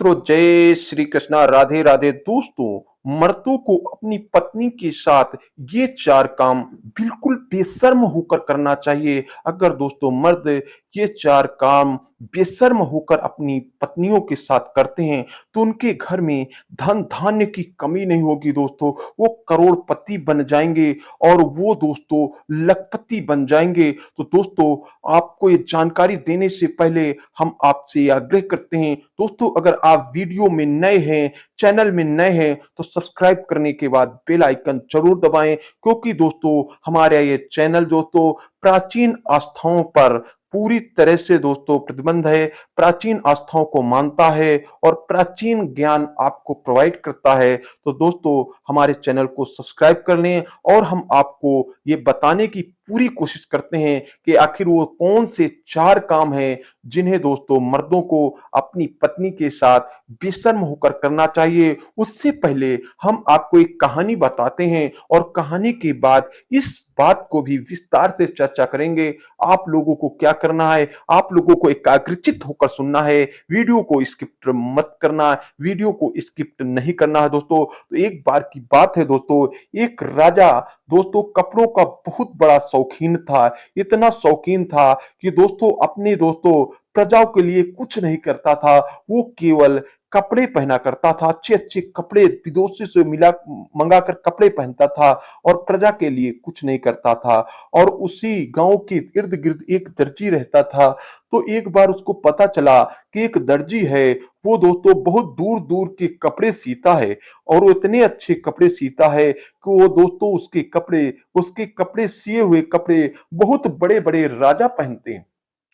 मित्रों, जय श्री कृष्णा, राधे राधे। दोस्तों, मर्दों को अपनी पत्नी के साथ ये चार काम बिल्कुल बेशर्म होकर करना चाहिए। अगर दोस्तों मर्द ये चार काम बेशर्म होकर अपनी पत्नियों के साथ करते हैं तो उनके घर में धन धान्य की कमी नहीं होगी। दोस्तों, वो करोड़पति बन जाएंगे और वो दोस्तों लखपति बन जाएंगे। तो दोस्तों, आपको ये जानकारी देने से पहले हम आपसे आग्रह करते हैं, दोस्तों अगर आप वीडियो में नए हैं, चैनल में नए हैं, तो सब्सक्राइब करने के बाद बेल आइकन जरूर दबाएं, क्योंकि दोस्तों हमारा ये चैनल दोस्तों प्राचीन आस्थाओं पर पूरी तरह से दोस्तों प्रतिबंध है, प्राचीन आस्थाओं को मानता है और प्राचीन ज्ञान आपको प्रोवाइड करता है। तो दोस्तों हमारे चैनल को सब्सक्राइब कर लें और हम आपको ये बताने की पूरी कोशिश करते हैं कि आखिर वो कौन से चार काम हैं जिन्हें दोस्तों मर्दों को अपनी पत्नी के साथ बेशर्म होकर करना चाहिए। उससे पहले हम आपको एक कहानी बताते हैं और कहानी के बाद इस बात को भी विस्तार से चर्चा करेंगे। आप लोगों को क्या करना है, आप लोगों को एकाग्रचित होकर सुनना है, वीडियो को स्किप मत करना, वीडियो को स्किप नहीं करना है। दोस्तों तो एक बार की बात है दोस्तों, एक राजा दोस्तों कपड़ों का बहुत बड़ा शौकीन था। इतना शौकीन था कि दोस्तों अपने दोस्तों प्रजाओं के लिए कुछ नहीं करता था, वो केवल कपड़े पहना करता था। अच्छे अच्छे कपड़े विदेशों से मिला मंगाकर कपड़े पहनता था और प्रजा के लिए कुछ नहीं करता था। और उसी गांव के इर्द गिर्द एक दर्जी रहता था। तो एक बार उसको पता चला कि एक दर्जी है, वो दोस्तों बहुत दूर दूर के कपड़े सीता है और वो इतने अच्छे कपड़े सीता है कि वो दोस्तों उसके कपड़े सिए हुए कपड़े बहुत बड़े बड़े राजा पहनते हैं।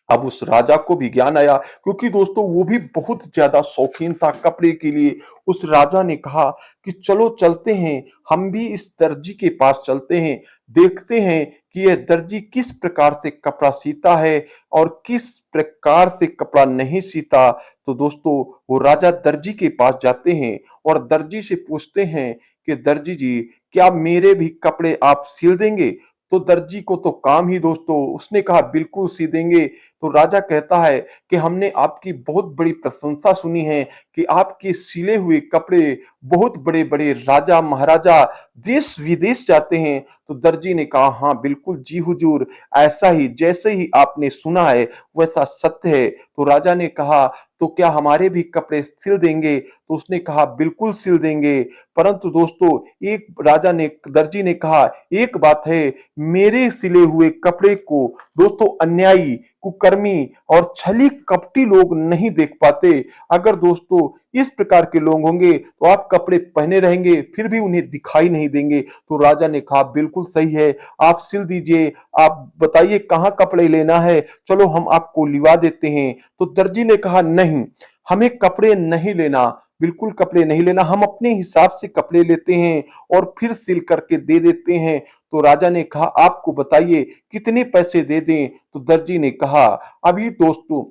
अब उस राजा को भी ज्ञान आया, क्योंकि दोस्तों वो भी बहुत ज्यादा शौकीन था कपड़े के लिए। उस राजा ने कहा कि चलो चलते हैं, हम भी इस दर्जी के पास चलते हैं, देखते हैं कि यह दर्जी किस प्रकार से कपड़ा सीता है और किस प्रकार से कपड़ा नहीं सीता। तो दोस्तों वो राजा दर्जी के पास जाते हैं और दर्जी से पूछते हैं कि दर्जी जी, क्या मेरे भी कपड़े आप सिल देंगे? तो दर्जी को तो काम ही दोस्तों, उसने कहा बिल्कुल सी देंगे। तो राजा कहता है कि हमने आपकी बहुत बड़ी प्रशंसा सुनी है कि आपके सिले हुए कपड़े बहुत बड़े बड़े राजा महाराजा देश विदेश जाते हैं। तो दर्जी ने कहा हाँ बिल्कुल जी हुजूर, ऐसा ही जैसे ही आपने सुना है वैसा सत्य है। तो राजा ने कहा तो क्या हमारे भी कपड़े सिल देंगे? तो उसने कहा बिल्कुल सिल देंगे। परंतु दोस्तों एक राजा ने दर्जी ने कहा एक बात है, मेरे सिले हुए कपड़े को दोस्तों अन्यायी, कुकर्मी और छली कपटी लोग नहीं देख पाते। अगर दोस्तों इस प्रकार के लोग होंगे तो आप कपड़े पहने रहेंगे फिर भी उन्हें दिखाई नहीं देंगे। तो राजा ने कहा बिल्कुल सही है, आप सिल दीजिए, आप बताइए कहाँ कपड़े लेना है, चलो हम आपको लिवा देते हैं। तो दर्जी ने कहा नहीं, हमें कपड़े नहीं लेना, बिल्कुल कपड़े नहीं लेना, हम अपने हिसाब से कपड़े लेते हैं और फिर सिल करके दे देते हैं। तो राजा ने कहा आपको बताइए कितने पैसे दे दें? तो दर्जी ने कहा अभी दोस्तों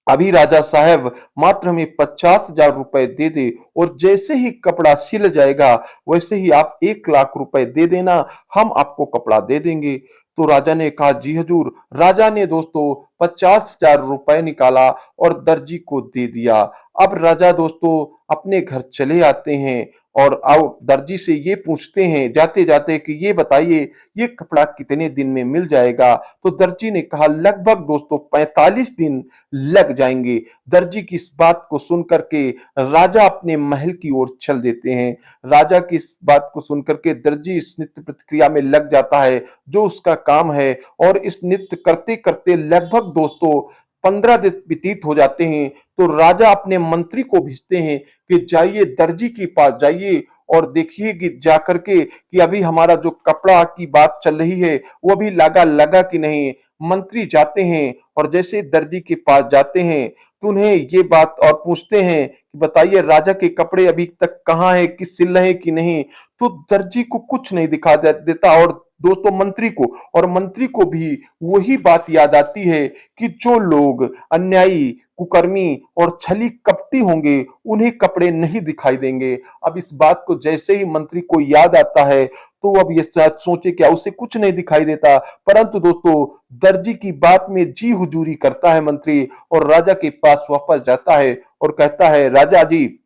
अभी राजा साहब मात्र हमें 50,000 रुपए दे दे और जैसे ही कपड़ा सिल जाएगा वैसे ही आप 1 लाख रुपए दे देना, हम आपको कपड़ा दे देंगे। तो राजा ने कहा जी हजूर। राजा ने दोस्तों 50,000 रुपए निकाला और दर्जी को दे दिया। अब राजा दोस्तों अपने घर चले आते हैं और आओ दर्जी से ये पूछते हैं जाते जाते कि ये बताइए ये कपड़ा कितने दिन में मिल जाएगा? तो दर्जी ने कहा लगभग दोस्तों 45 दिन लग जाएंगे। दर्जी की इस बात को सुनकर के राजा अपने महल की ओर चल देते हैं। राजा की इस बात को सुनकर के दर्जी इस नृत्य प्रतिक्रिया में लग जाता है जो उसका काम है और इस नृत्य करते करते लगभग दोस्तों 15 दिन व्यतीत हो जाते हैं। तो राजा अपने मंत्री को भेजते हैं कि जाइए दर्जी के पास जाइए और देखिए कि जाकर के कि अभी हमारा जो कपड़ा की बात चल रही है वो अभी लगा कि नहीं। मंत्री जाते हैं और जैसे दर्जी के पास जाते हैं तो उन्हें ये बात और पूछते हैं कि बताइए राजा के कपड़े अभी तक कहाँ है, कि सिल रहे कि नहीं? तो दर्जी को कुछ नहीं दिखा देता और दोस्तों मंत्री को भी वही बात याद आती है कि जो लोग अन्यायी, कुकर्मी और छली कपटी होंगे उन्हें कपड़े नहीं दिखाई देंगे। अब इस बात को जैसे ही मंत्री को याद आता है तो अब ये शायद सोचे क्या उसे कुछ नहीं दिखाई देता, परंतु दोस्तों दर्जी की बात में जी हुजूरी करता है मंत्री और राजा के पास वापस जाता है और कहता है, राजा जी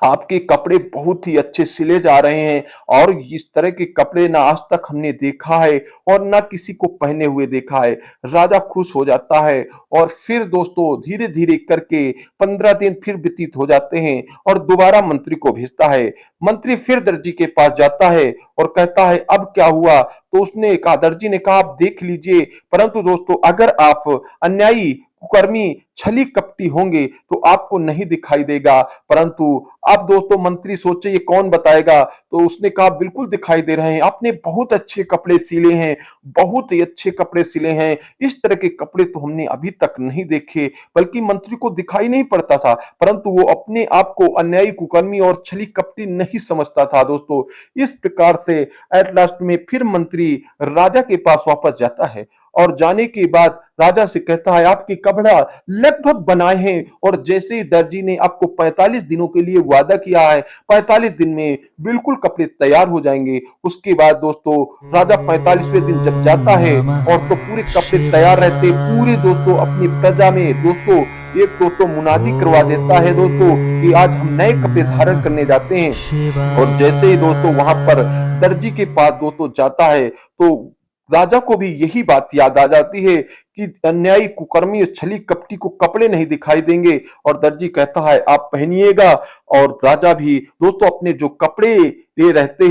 आपके कपड़े बहुत ही अच्छे सिले जा रहे हैं और इस तरह के कपड़े ना आज तक हमने देखा है और ना किसी को पहने हुए देखा है। राजा खुश हो जाता है और फिर दोस्तों धीरे धीरे करके 15 दिन फिर व्यतीत हो जाते हैं और दोबारा मंत्री को भेजता है। मंत्री फिर दर्जी के पास जाता है और कहता है अब क्या हुआ, तो उसने कहा, दर्जी ने कहा आप देख लीजिए, परंतु दोस्तों अगर आप अन्यायी कुकर्मी छली कपटी होंगे तो आपको नहीं दिखाई देगा। परंतु अब दोस्तों मंत्री सोचे ये कौन बताएगा, तो उसने कहा बिल्कुल दिखाई दे रहे हैं, आपने बहुत अच्छे कपड़े सिले हैं, बहुत ही अच्छे कपड़े सिले हैं, इस तरह के कपड़े तो हमने अभी तक नहीं देखे। बल्कि मंत्री को दिखाई नहीं पड़ता था, परंतु वो अपने आप को अन्यायी कुकर्मी और छली कपटी नहीं समझता था दोस्तों। इस प्रकार से एट लास्ट में फिर मंत्री राजा के पास वापस जाता है और जाने के बाद राजा से कहता है आपके कपड़ा लगभग बनाए हैं, और जैसे ही दर्जी ने आपको 45 दिनों के लिए वादा किया है 45 दिन में बिल्कुल कपड़े तैयार हो जाएंगे। उसके बाद दोस्तों राजा 45वें दिन जब जाता है और तो पूरे कपड़े तैयार रहते, पूरे दोस्तों अपनी प्रजा में दोस्तों एक दोस्तों मुनादी करवा देता है दोस्तों कि आज हम नए कपड़े धारण करने जाते हैं। और जैसे ही दोस्तों वहां पर दर्जी के पास दोस्तों जाता है तो राजा को भी यही बात याद आ जाती है कि अन्यायी कुकर्मी छली कपटी को कपड़े नहीं दिखाई देंगे, और दर्जी कहता है आप पहनिएगा। और राजा भी दोस्तों अपने जो कपड़े रहते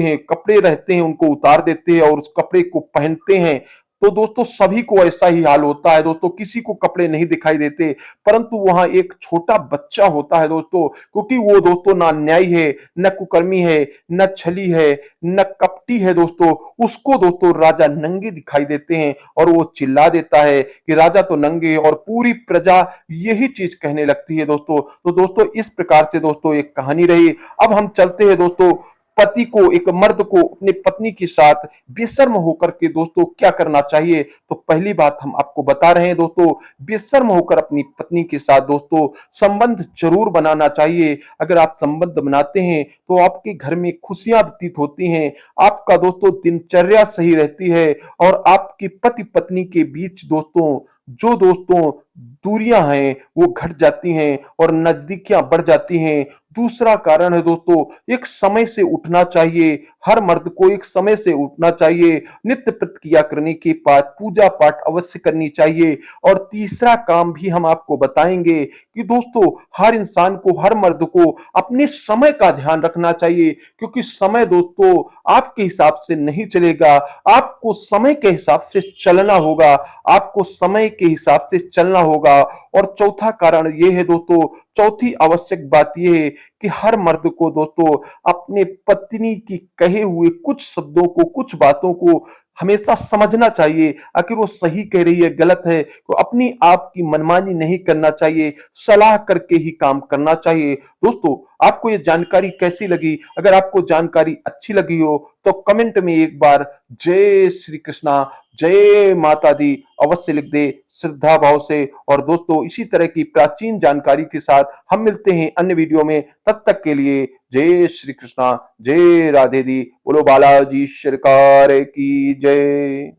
हैं उनको उतार देते हैं और उस कपड़े को पहनते हैं। तो दोस्तों सभी को ऐसा ही हाल होता है दोस्तों, किसी को कपड़े नहीं दिखाई देते, परंतु वहां एक छोटा बच्चा होता है दोस्तों, क्योंकि वो दोस्तों ना न्यायी है, न कुकर्मी है, न छली है, न कपटी है दोस्तों, उसको दोस्तों राजा नंगे दिखाई देते हैं और वो चिल्ला देता है कि राजा तो नंगे, और पूरी प्रजा यही चीज कहने लगती है दोस्तों। तो दोस्तों इस प्रकार से दोस्तों एक कहानी रही। अब हम चलते हैं दोस्तों पति को, एक मर्द को अपनी पत्नी के साथ बेशर्म होकर के दोस्तों क्या करना चाहिए। तो पहली बात हम आपको बता रहे हैं दोस्तों, बेशर्म होकर अपनी पत्नी के साथ दोस्तों संबंध जरूर बनाना चाहिए। अगर आप संबंध बनाते हैं तो आपके घर में खुशियां व्यतीत होती हैं, आपका दोस्तों दिनचर्या सही रहती है और आपकी पति पत्नी के बीच दोस्तों जो दोस्तों दूरियां हैं वो घट जाती हैं और नजदीकियां बढ़ जाती हैं। दूसरा कारण है दोस्तों एक समय से उठना चाहिए, हर मर्द को एक समय से उठना चाहिए, नित्य प्रतिक्रिया करने के बाद पूजा पाठ अवश्य करनी चाहिए। और तीसरा काम भी हम आपको बताएंगे कि दोस्तों हर इंसान को, हर मर्द को अपने समय का ध्यान रखना चाहिए, क्योंकि समय दोस्तों आपके हिसाब से नहीं चलेगा, आपको समय के हिसाब से चलना होगा, आपको समय के हिसाब से चलना होगा। और चौथा कारण यह है दोस्तों, चौथी आवश्यक बात यह है कि हर मर्द को दोस्तों अपने पत्नी की कहे हुए कुछ शब्दों को, कुछ बातों को हमेशा समझना चाहिए, आखिर वो सही कह रही है गलत है, तो अपनी आप की मनमानी नहीं करना चाहिए, सलाह करके ही काम करना चाहिए। दोस्तों आपको ये जानकारी कैसी लगी? अगर आपको जानकारी अच्छी लगी हो तो कमेंट में एक बार जय श्री कृष्णा, जय माता दी अवश्य लिख दे श्रद्धा भाव से। और दोस्तों इसी तरह की प्राचीन जानकारी के साथ हम मिलते हैं अन्य वीडियो में, तब तक के लिए जय श्री कृष्णा, जय राधे दी, बोलो बालाजी सरकार की जय।